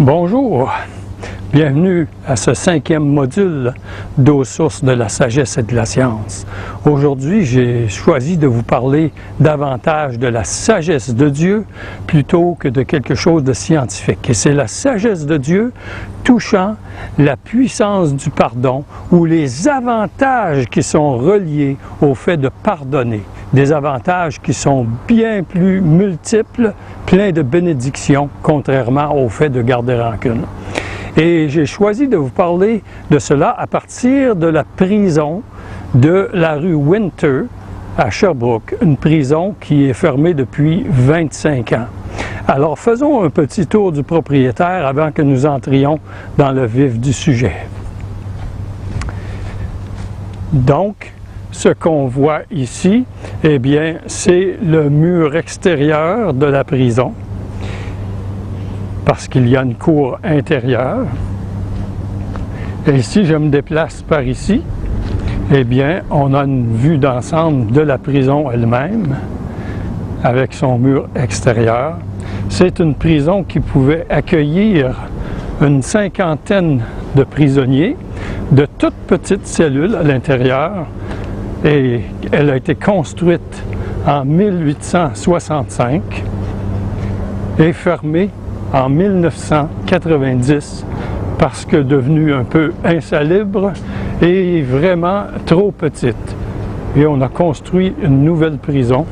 Bonjour, bienvenue à ce 5e module d'Aux sources de la sagesse et de la science. Aujourd'hui, j'ai choisi de vous parler davantage de la sagesse de Dieu plutôt que de quelque chose de scientifique. Et c'est la sagesse de Dieu touchant la puissance du pardon ou les avantages qui sont reliés au fait de pardonner. Des avantages qui sont bien plus multiples, pleins de bénédictions, contrairement au fait de garder rancune. Et j'ai choisi de vous parler de cela à partir de la prison de la rue Winter à Sherbrooke, une prison qui est fermée depuis 25 ans. Alors faisons un petit tour du propriétaire avant que nous entrions dans le vif du sujet. Donc, ce qu'on voit ici, eh bien, c'est le mur extérieur de la prison, parce qu'il y a une cour intérieure. Et si je me déplace par ici, eh bien, on a une vue d'ensemble de la prison elle-même, avec son mur extérieur. C'est une prison qui pouvait accueillir une cinquantaine de prisonniers, de toutes petites cellules à l'intérieur, et elle a été construite en 1865 et fermée en 1990 parce que devenue un peu insalubre et vraiment trop petite. Et on a construit une nouvelle prison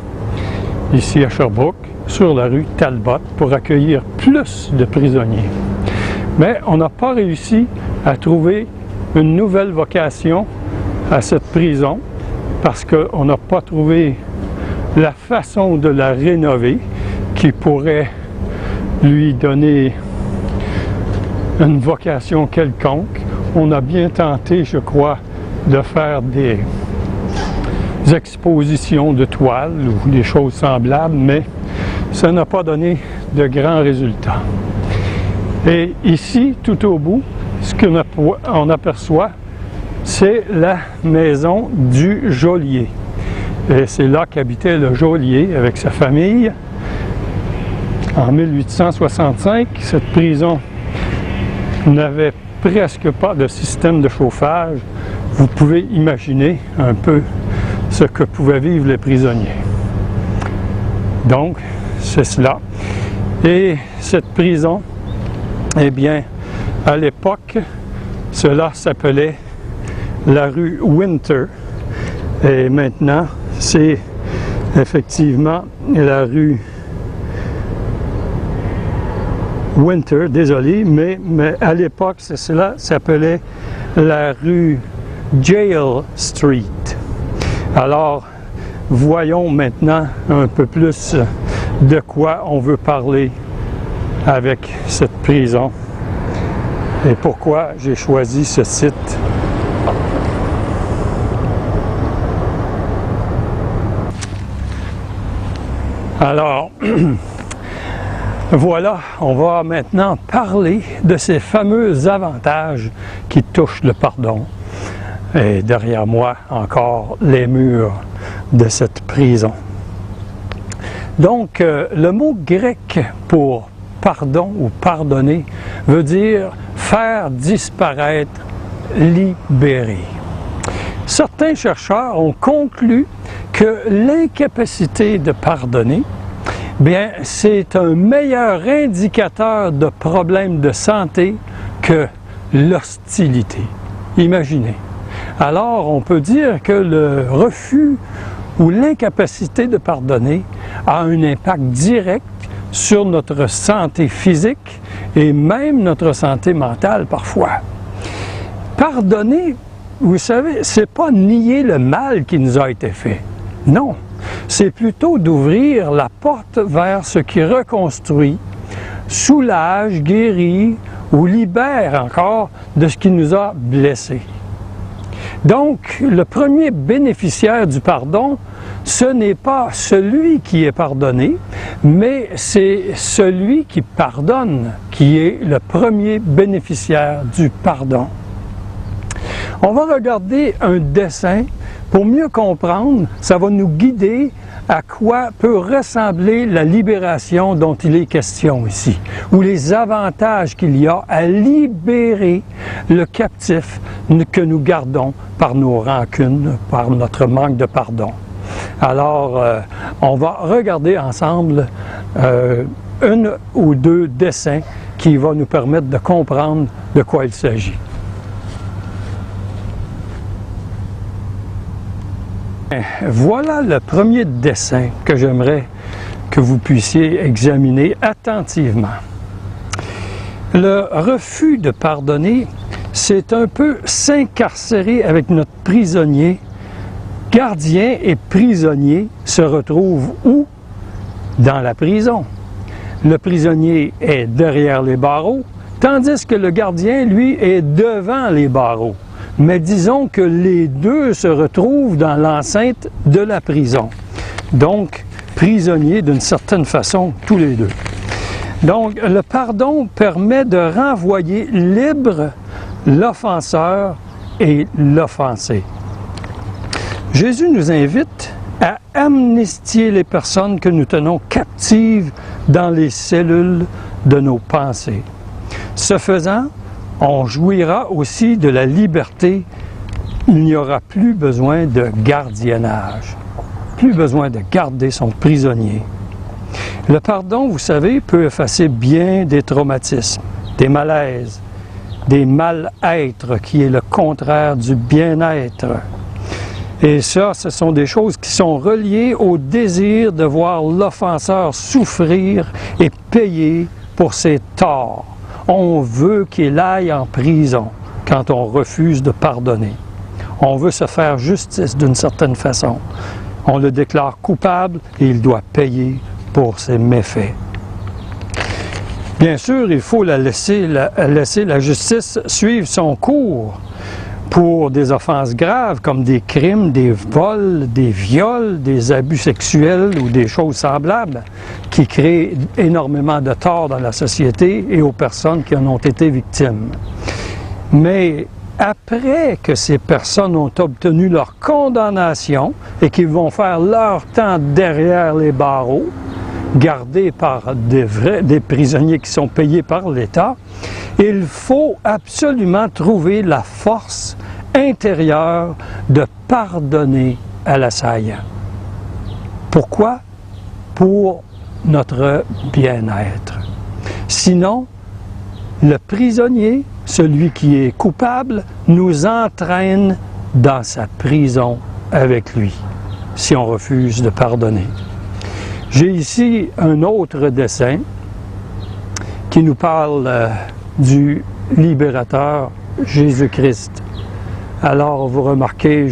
ici à Sherbrooke, sur la rue Talbot, pour accueillir plus de prisonniers. Mais on n'a pas réussi à trouver une nouvelle vocation à cette prison parce qu'on n'a pas trouvé la façon de la rénover qui pourrait lui donner une vocation quelconque. On a bien tenté, je crois, de faire des expositions de toiles ou des choses semblables, mais ça n'a pas donné de grands résultats. Et ici, tout au bout, ce qu'on aperçoit, c'est la maison du geôlier. Et c'est là qu'habitait le geôlier avec sa famille. En 1865, cette prison n'avait presque pas de système de chauffage. Vous pouvez imaginer un peu ce que pouvaient vivre les prisonniers. Donc, c'est cela. Et cette prison, eh bien, à l'époque, cela s'appelait la rue Winter. Et maintenant, c'est effectivement la rue Winter, désolé, mais à l'époque, cela s'appelait la rue Jail Street. Alors, voyons maintenant un peu plus de quoi on veut parler avec cette prison et pourquoi j'ai choisi ce site. Alors, voilà, on va maintenant parler de ces fameux avantages qui touchent le pardon. Et derrière moi, encore les murs de cette prison. Donc, le mot grec pour pardon ou pardonner veut dire faire disparaître, libérer. Certains chercheurs ont conclu que l'incapacité de pardonner, bien, c'est un meilleur indicateur de problèmes de santé que l'hostilité. Imaginez. Alors, on peut dire que le refus ou l'incapacité de pardonner a un impact direct sur notre santé physique et même notre santé mentale parfois. Pardonner, vous savez, c'est pas nier le mal qui nous a été fait. Non, c'est plutôt d'ouvrir la porte vers ce qui reconstruit, soulage, guérit ou libère encore de ce qui nous a blessés. Donc, le premier bénéficiaire du pardon, ce n'est pas celui qui est pardonné, mais c'est celui qui pardonne qui est le premier bénéficiaire du pardon. On va regarder un dessin Pour mieux comprendre, ça va nous guider à quoi peut ressembler la libération dont il est question ici, ou les avantages qu'il y a à libérer le captif que nous gardons par nos rancunes, par notre manque de pardon. Alors, on va regarder ensemble une ou deux dessins qui vont nous permettre de comprendre de quoi il s'agit. Voilà le premier dessin que j'aimerais que vous puissiez examiner attentivement. Le refus de pardonner, c'est un peu s'incarcérer avec notre prisonnier. Gardien et prisonnier se retrouvent où? Dans la prison. Le prisonnier est derrière les barreaux, tandis que le gardien, lui, est devant les barreaux. Mais disons que les deux se retrouvent dans l'enceinte de la prison. Donc, prisonniers d'une certaine façon, tous les deux. Donc, le pardon permet de renvoyer libre l'offenseur et l'offensé. Jésus nous invite à amnistier les personnes que nous tenons captives dans les cellules de nos pensées. Ce faisant, on jouira aussi de la liberté. Il n'y aura plus besoin de gardiennage, plus besoin de garder son prisonnier. Le pardon, vous savez, peut effacer bien des traumatismes, des malaises, des mal-être, qui est le contraire du bien-être. Et ça, ce sont des choses qui sont reliées au désir de voir l'offenseur souffrir et payer pour ses torts. On veut qu'il aille en prison quand on refuse de pardonner. On veut se faire justice d'une certaine façon. On le déclare coupable et il doit payer pour ses méfaits. Bien sûr, il faut laisser la justice suivre son cours pour des offenses graves comme des crimes, des vols, des viols, des abus sexuels ou des choses semblables qui créent énormément de tort dans la société et aux personnes qui en ont été victimes. Mais après que ces personnes ont obtenu leur condamnation et qu'ils vont faire leur temps derrière les barreaux, gardés par des prisonniers qui sont payés par l'État, il faut absolument trouver la force intérieure de pardonner à l'assaillant. Pourquoi? Pour notre bien-être. Sinon, le prisonnier, celui qui est coupable, nous entraîne dans sa prison avec lui, si on refuse de pardonner. J'ai ici un autre dessin qui nous parle du libérateur Jésus-Christ. Alors, vous remarquez,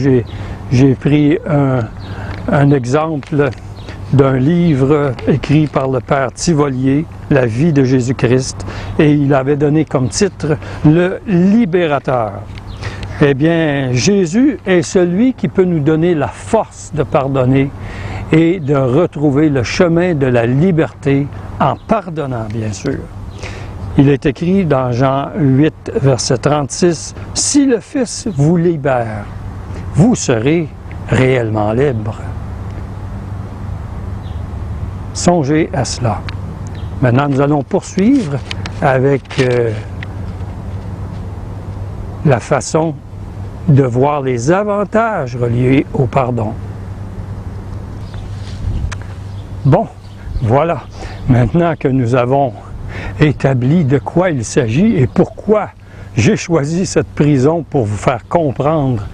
j'ai pris un exemple d'un livre écrit par le père Tivolier, La vie de Jésus-Christ, et il avait donné comme titre « Le libérateur ». Eh bien, Jésus est celui qui peut nous donner la force de pardonner et de retrouver le chemin de la liberté en pardonnant, bien sûr. Il est écrit dans Jean 8, verset 36, « Si le Fils vous libère, vous serez réellement libre. » Songez à cela. Maintenant, nous allons poursuivre avec la façon de voir les avantages reliés au pardon. Bon, voilà. Maintenant que nous avons établi de quoi il s'agit et pourquoi j'ai choisi cette prison pour vous faire comprendre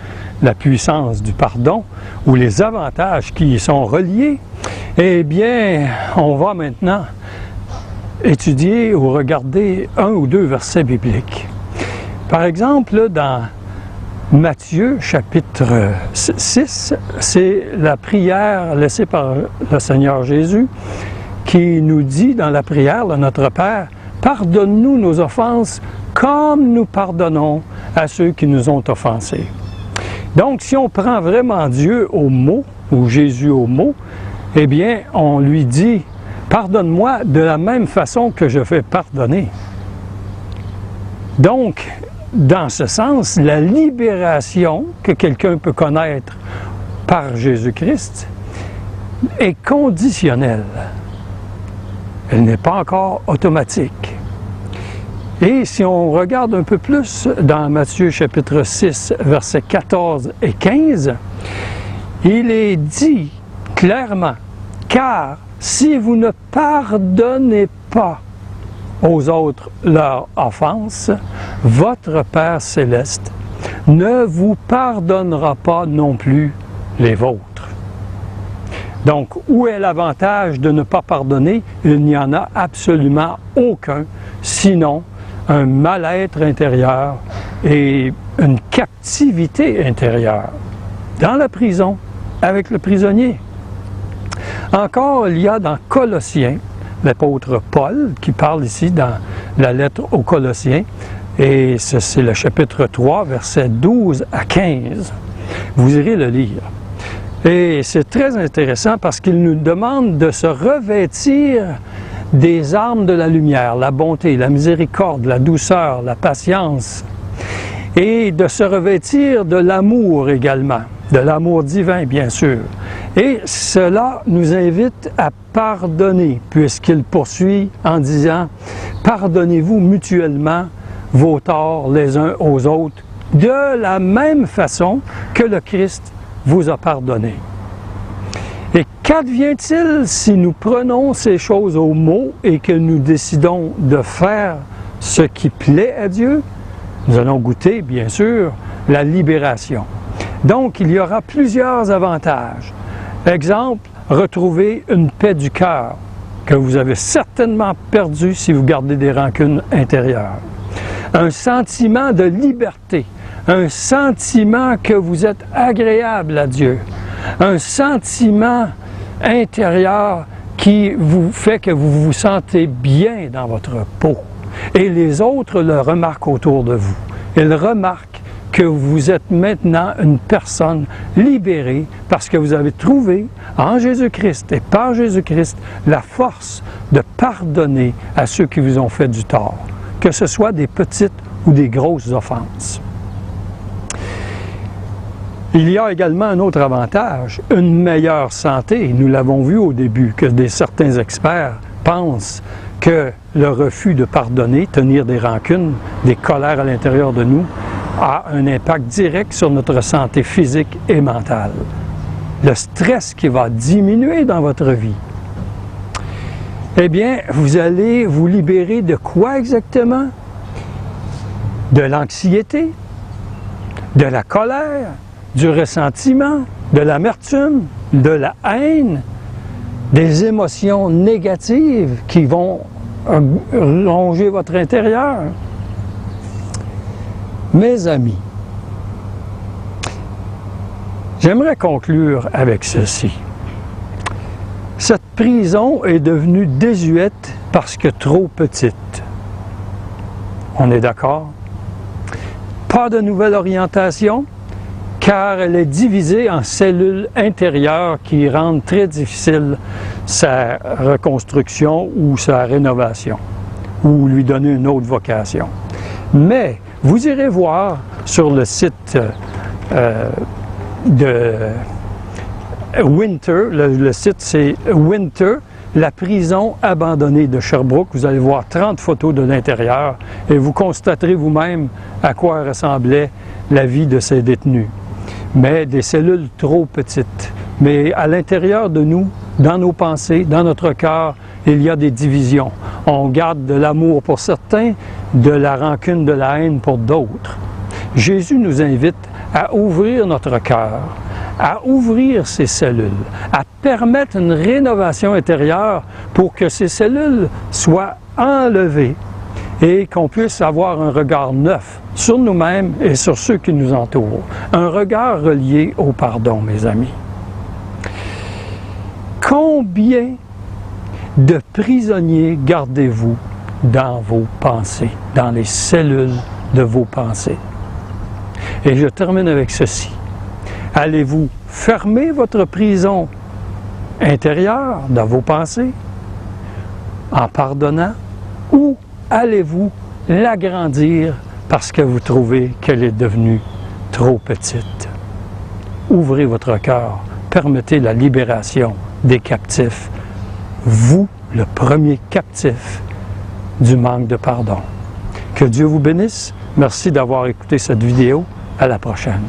la puissance du pardon ou les avantages qui y sont reliés, eh bien, on va maintenant étudier ou regarder un ou deux versets bibliques. Par exemple, dans Matthieu, chapitre 6, c'est la prière laissée par le Seigneur Jésus qui nous dit dans la prière de notre Père, « Pardonne-nous nos offenses comme nous pardonnons à ceux qui nous ont offensés. » Donc, si on prend vraiment Dieu au mot, ou Jésus au mot, eh bien, on lui dit, « Pardonne-moi de la même façon que je fais pardonner. » Donc, dans ce sens, la libération que quelqu'un peut connaître par Jésus-Christ est conditionnelle. Elle n'est pas encore automatique. Et si on regarde un peu plus dans Matthieu chapitre 6, versets 14 et 15, il est dit clairement, « Car si vous ne pardonnez pas aux autres leurs offenses, votre Père céleste ne vous pardonnera pas non plus les vôtres. » Donc, où est l'avantage de ne pas pardonner? Il n'y en a absolument aucun, sinon un mal-être intérieur et une captivité intérieure dans la prison avec le prisonnier. Encore, il y a dans Colossiens, l'apôtre Paul qui parle ici dans la lettre aux Colossiens, et c'est le chapitre 3, versets 12 à 15. Vous irez le lire. Et c'est très intéressant parce qu'il nous demande de se revêtir des armes de la lumière, la bonté, la miséricorde, la douceur, la patience, et de se revêtir de l'amour également, de l'amour divin bien sûr. Et cela nous invite à pardonner, puisqu'il poursuit en disant « Pardonnez-vous mutuellement vos torts les uns aux autres, de la même façon que le Christ vous a pardonné. » Et qu'advient-il si nous prenons ces choses au mot et que nous décidons de faire ce qui plaît à Dieu? Nous allons goûter, bien sûr, la libération. Donc, il y aura plusieurs avantages. Exemple, retrouver une paix du cœur que vous avez certainement perdue si vous gardez des rancunes intérieures. Un sentiment de liberté, un sentiment que vous êtes agréable à Dieu, un sentiment intérieur qui vous fait que vous vous sentez bien dans votre peau. Et les autres le remarquent autour de vous. Ils remarquent que vous êtes maintenant une personne libérée parce que vous avez trouvé en Jésus-Christ et par Jésus-Christ la force de pardonner à ceux qui vous ont fait du tort, que ce soit des petites ou des grosses offenses. Il y a également un autre avantage, une meilleure santé. Nous l'avons vu au début, que certains experts pensent que le refus de pardonner, tenir des rancunes, des colères à l'intérieur de nous, a un impact direct sur notre santé physique et mentale. Le stress qui va diminuer dans votre vie. Eh bien, vous allez vous libérer de quoi exactement? De l'anxiété, de la colère, du ressentiment, de l'amertume, de la haine, des émotions négatives qui vont ronger votre intérieur. Mes amis, j'aimerais conclure avec ceci. Cette prison est devenue désuète parce que trop petite. On est d'accord? Pas de nouvelle orientation, car elle est divisée en cellules intérieures qui rendent très difficile sa reconstruction ou sa rénovation, ou lui donner une autre vocation. Mais vous irez voir sur le site de Winter, le site c'est Winter, la prison abandonnée de Sherbrooke. Vous allez voir 30 photos de l'intérieur et vous constaterez vous-même à quoi ressemblait la vie de ces détenus. Mais des cellules trop petites. Mais à l'intérieur de nous, dans nos pensées, dans notre cœur, il y a des divisions. On garde de l'amour pour certains, de la rancune, de la haine pour d'autres. Jésus nous invite à ouvrir notre cœur, à ouvrir ces cellules, à permettre une rénovation intérieure pour que ces cellules soient enlevées et qu'on puisse avoir un regard neuf sur nous-mêmes et sur ceux qui nous entourent. Un regard relié au pardon, mes amis. Combien de prisonniers gardez-vous dans vos pensées, dans les cellules de vos pensées? Et je termine avec ceci. Allez-vous fermer votre prison intérieure dans vos pensées en pardonnant ou allez-vous l'agrandir parce que vous trouvez qu'elle est devenue trop petite? ouvrez votre cœur, permettez la libération des captifs. Vous, le premier captif du manque de pardon. Que Dieu vous bénisse. Merci d'avoir écouté cette vidéo. À la prochaine.